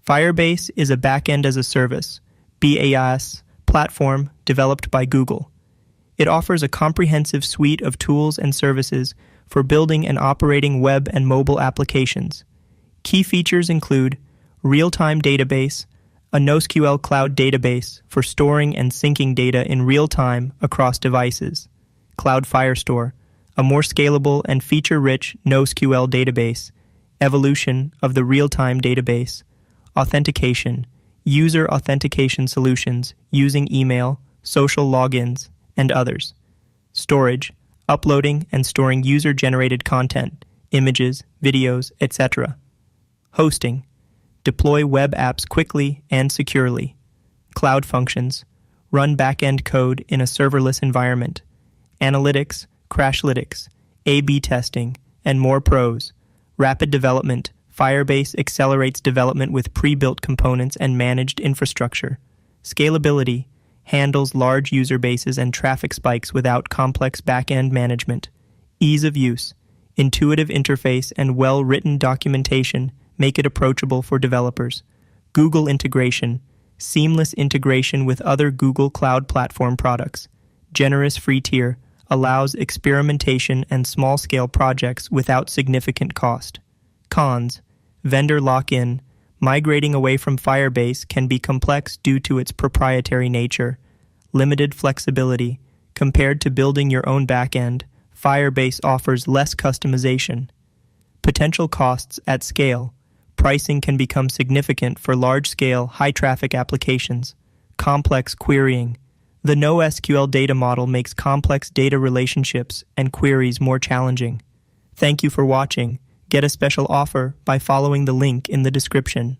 Firebase is a backend as a service, BaaS, platform developed by Google. It offers a comprehensive suite of tools and services for building and operating web and mobile applications. Key features include real-time database, a NoSQL cloud database for storing and syncing data in real time across devices, Cloud Firestore, a more scalable and feature-rich NoSQL database, evolution of the real-time database, authentication, user authentication solutions using email, social logins, and others, storage, uploading and storing user-generated content, images, videos, etc., hosting, deploy web apps quickly and securely, cloud functions, run backend code in a serverless environment, analytics, crashlytics, A/B testing, and more pros, rapid development. Firebase accelerates development with pre-built components and managed infrastructure. Scalability handles large user bases and traffic spikes without complex back-end management. Ease of use, intuitive interface, and well-written documentation make it approachable for developers. Google integration, seamless integration with other Google Cloud Platform products. Generous free tier allows experimentation and small-scale projects without significant cost. Cons, vendor lock-in. Migrating away from Firebase can be complex due to its proprietary nature. Limited flexibility. Compared to building your own backend, Firebase offers less customization. Potential costs at scale. Pricing can become significant for large-scale, high-traffic applications. Complex querying. The NoSQL data model makes complex data relationships and queries more challenging. Thank you for watching. Get a special offer by following the link in the description.